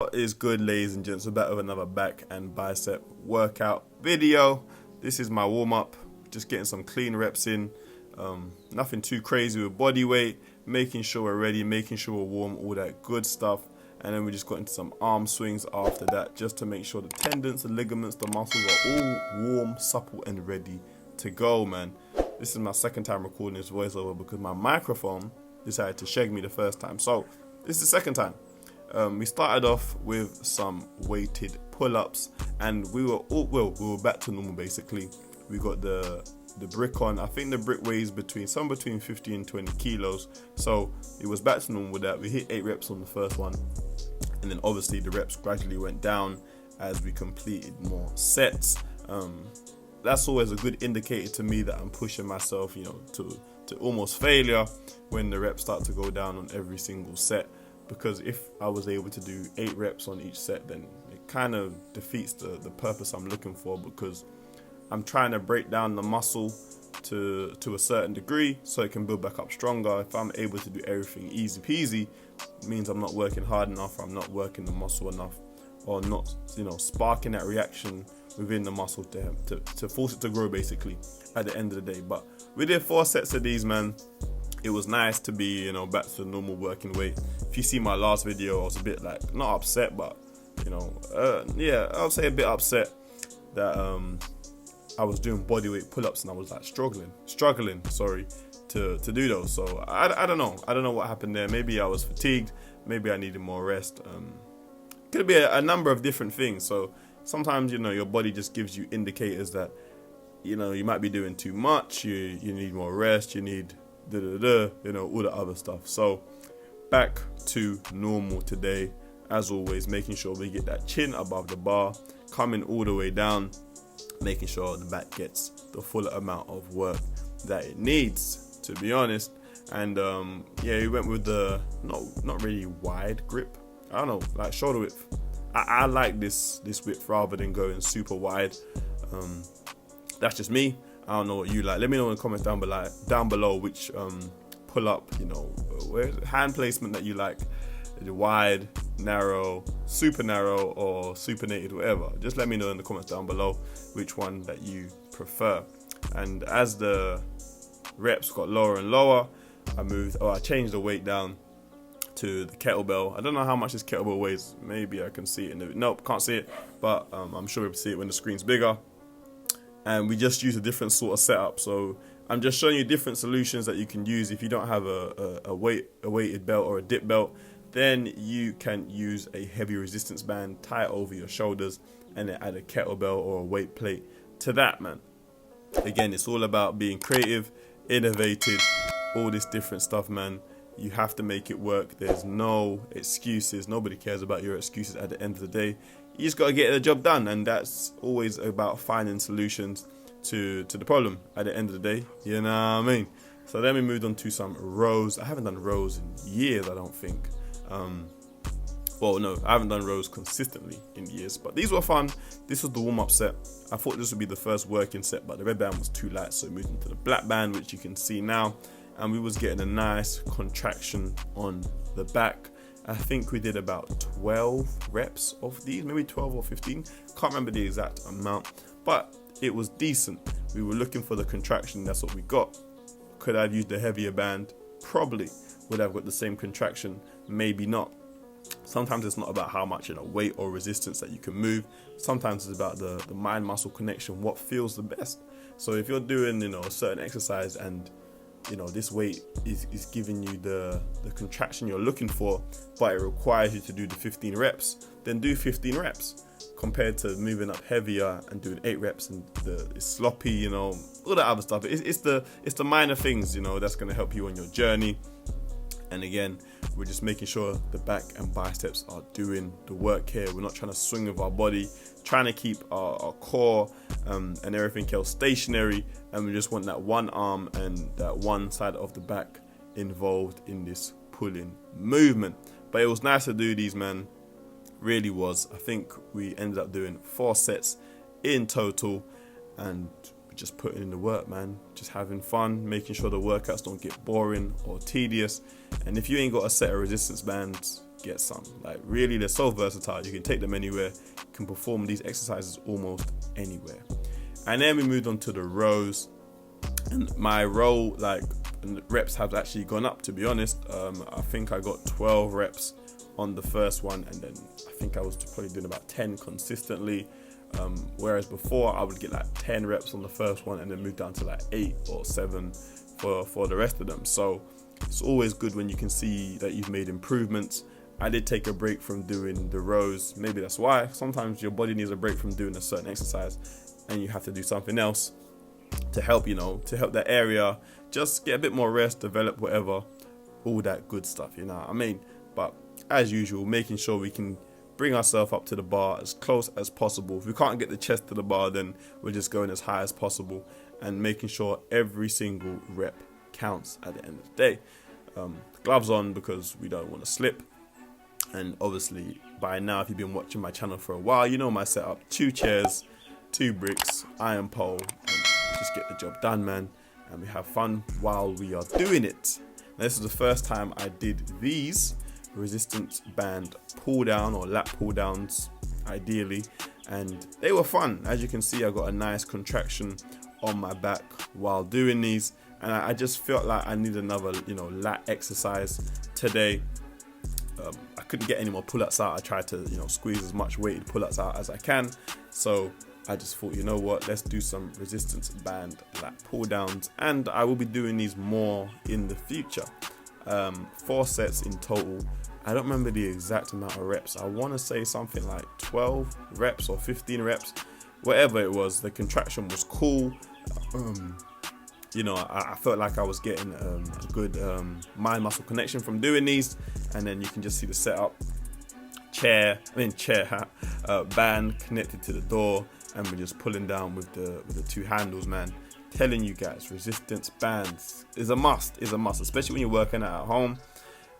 What is good, ladies and gents? We're back with another back and bicep workout video. This is my warm-up, just getting some clean reps in. Nothing too crazy with body weight, making sure we're ready, making sure we're warm, all that good stuff. And then we just got into some arm swings after that, just to make sure the tendons, the ligaments, the muscles are all warm, supple and ready to go, man. This is my second time recording this voiceover because my microphone decided to shag me the first time. So this is the second time. We started off with some weighted pull-ups, and we were back to normal basically. We got the brick on. I think the brick weighs between 50 and 20 kilos, so it was back to normal with that. We hit 8 reps on the first one, and then obviously the reps gradually went down as we completed more sets. That's always a good indicator to me that I'm pushing myself, to almost failure when the reps start to go down on every single set. Because if I was able to do 8 reps on each set, then it kind of defeats the purpose I'm looking for, because I'm trying to break down the muscle to a certain degree so it can build back up stronger. If I'm able to do everything easy peasy, it means I'm not working hard enough, or I'm not working the muscle enough, or not sparking that reaction within the muscle to force it to grow basically at the end of the day. But we did 4 sets of these, man. It was nice to be, back to the normal working weight. If you see my last video, I was a bit not upset, but I would say a bit upset that I was doing bodyweight pull-ups and I was struggling to do those. So I don't know what happened there. Maybe I was fatigued, maybe I needed more rest. Could be a number of different things. So sometimes your body just gives you indicators that you might be doing too much, you need more rest, you need all the other stuff. So back to normal today, as always, making sure we get that chin above the bar, coming all the way down, making sure the back gets the full amount of work that it needs, to be honest. And we went with the not really wide grip, I don't know, like shoulder width. I like this width rather than going super wide. That's just me. I don't know what you like. Let me know in the comments down below which pull up, hand placement that you like. Wide, narrow, or supinated, whatever. Just let me know in the comments down below which one that you prefer. And as the reps got lower and lower, I changed the weight down to the kettlebell. I don't know how much this kettlebell weighs. Maybe I can see it nope, can't see it, but I'm sure we'll see it when the screen's bigger. And we just use a different sort of setup. So I'm just showing you different solutions that you can use. If you don't have a weighted belt or a dip belt, then you can use a heavy resistance band, tie it over your shoulders, and then add a kettlebell or a weight plate to that, man. Again, it's all about being creative, innovative, all this different stuff, man. You have to make it work. There's no excuses. Nobody cares about your excuses at the end of the day. You just got to get the job done, and that's always about finding solutions to the problem at the end of the day. You know what I mean? So then we moved on to some rows. I haven't done rows in years, I don't think. I haven't done rows consistently in years, but these were fun. This was the warm-up set. I thought this would be the first working set, but the red band was too light, so we moved into the black band, which you can see now, and we was getting a nice contraction on the back. I think we did about 12 reps of these, maybe 12 or 15. Can't remember the exact amount, but it was decent. We were looking for the contraction, that's what we got. Could I have used a heavier band? Probably. Would I have got the same contraction? Maybe not. Sometimes it's not about how much weight or resistance that you can move. Sometimes it's about the mind-muscle connection, what feels the best. So if you're doing a certain exercise and this weight is giving you the contraction you're looking for, but it requires you to do the 15 reps, then do 15 reps compared to moving up heavier and doing 8 reps and it's sloppy, all that other stuff. It's the minor things, that's going to help you on your journey. And again, we're just making sure the back and biceps are doing the work here. We're not trying to swing with our body, trying to keep our core and everything else stationary, and we just want that one arm and that one side of the back involved in this pulling movement. But it was nice to do these, man. Really was. I think we ended up doing 4 sets in total, and just putting in the work, man. Just having fun, making sure the workouts don't get boring or tedious. And if you ain't got a set of resistance bands, get some. Like really, they're so versatile. You can take them anywhere. You can perform these exercises almost anywhere. And then we moved on to the rows, and my row reps have actually gone up, to be honest. I think I got 12 reps on the first one, and then I think I was probably doing about 10 consistently. Whereas before I would get like 10 reps on the first one and then move down to like 8 or 7 for the rest of them. So it's always good when you can see that you've made improvements. I did take a break from doing the rows. Maybe that's why. Sometimes your body needs a break from doing a certain exercise and you have to do something else to help, to help that area just get a bit more rest, develop whatever, all that good stuff, you know what I mean? But as usual, making sure we can bring ourselves up to the bar as close as possible. If we can't get the chest to the bar, then we're just going as high as possible and making sure every single rep counts at the end of the day. Gloves on because we don't want to slip. And obviously by now, if you've been watching my channel for a while, you know my setup: 2 chairs, 2 bricks, iron pole, and just get the job done, man. And we have fun while we are doing it. Now, this is the first time I did these resistance band pull down or lat pull downs, ideally, and they were fun. As you can see, I got a nice contraction on my back while doing these, and I just felt like I need another, lat exercise today. I couldn't get any more pull-ups out. I tried to, squeeze as much weighted pull-ups out as I can. So I just thought, you know what, let's do some resistance band lat pull downs, and I will be doing these more in the future. 4 sets in total. I don't remember the exact amount of reps. I want to say something like 12 reps or 15 reps, whatever it was. The contraction was cool. I felt like I was getting a good mind muscle connection from doing these. And then you can just see the setup: band connected to the door, and we're just pulling down with the 2 handles, man. Telling you guys, resistance bands is a must, especially when you're working out at home.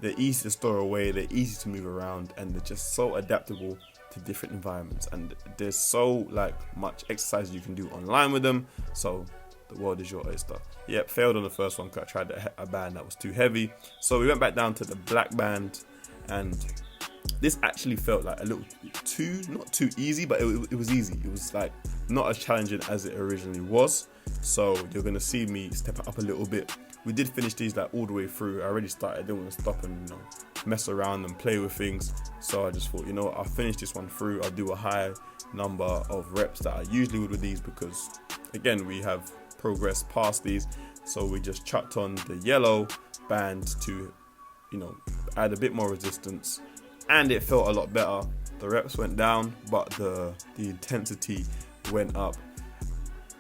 They're easy to store away, they're easy to move around, and they're just so adaptable to different environments. And there's so much exercise you can do online with them. So the world is your oyster. Yep, failed on the first one because I tried a band that was too heavy. So we went back down to the black band, and this actually felt like a little not too easy, but it was easy. It was not as challenging as it originally was. So you're going to see me step it up a little bit. We did finish these all the way through. I already started. I didn't want to stop and mess around and play with things. So I just thought, I'll finish this one through. I'll do a high number of reps that I usually would with these because, again, we have progressed past these. So we just chucked on the yellow band to, add a bit more resistance. And it felt a lot better. The reps went down, but the intensity went up.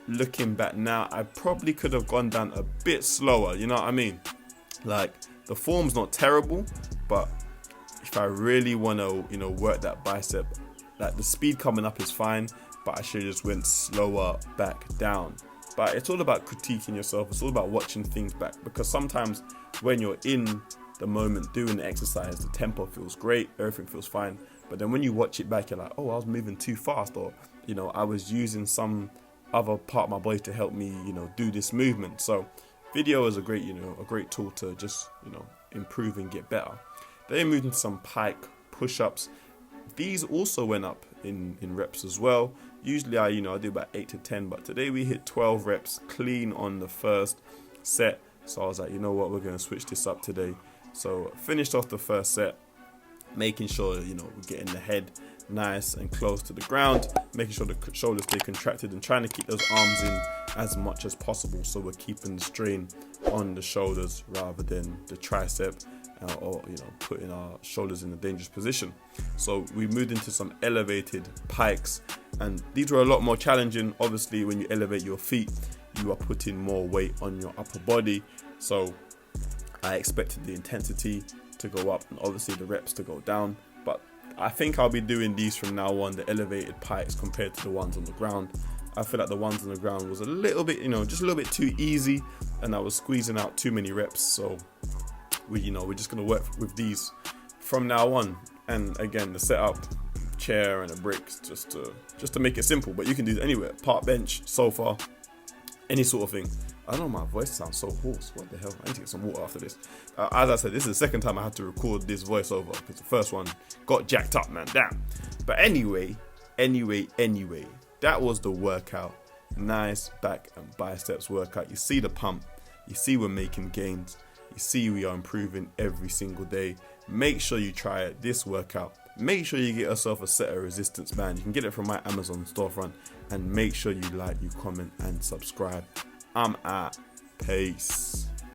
Looking back now, I probably could have gone down a bit slower, you know what I mean? The form's not terrible, but if I really want to, work that bicep, the speed coming up is fine, but I should have just went slower back down. But it's all about critiquing yourself. It's all about watching things back, because sometimes when you're in the moment doing the exercise, the tempo feels great, everything feels fine. But then when you watch it back, you're like, oh, I was moving too fast, or, I was using some other part of my body to help me, do this movement. So video is a great tool to just, improve and get better. Then moved into some Pike push-ups. These also went up in reps as well. Usually I do about 8 to 10, but today we hit 12 reps clean on the first set. So I was like, you know what, we're going to switch this up today. So finished off the first set, making sure, we're getting the head nice and close to the ground, making sure the shoulders stay contracted and trying to keep those arms in as much as possible, so we're keeping the strain on the shoulders rather than the tricep or putting our shoulders in a dangerous position. So we moved into some elevated pikes, and these were a lot more challenging. Obviously when you elevate your feet, you are putting more weight on your upper body, so I expected the intensity to go up and obviously the reps to go down. But I think I'll be doing these from now on, the elevated pikes compared to the ones on the ground. I feel like the ones on the ground was a little bit, just a little bit too easy, and I was squeezing out too many reps. So we're just gonna work with these from now on. And again, the setup, chair and a brick, just to make it simple. But you can do it anywhere: park bench, sofa, any sort of thing. I don't know, my voice sounds so hoarse. What the hell? I need to get some water after this. As I said, this is the second time I had to record this voiceover because the first one got jacked up, man. Damn. But anyway, that was the workout. Nice back and biceps workout. You see the pump. You see we're making gains. You see we are improving every single day. Make sure you try it, this workout. Make sure you get yourself a set of resistance band. You can get it from my Amazon storefront. And make sure you like, you comment, and subscribe. I'm out. Peace.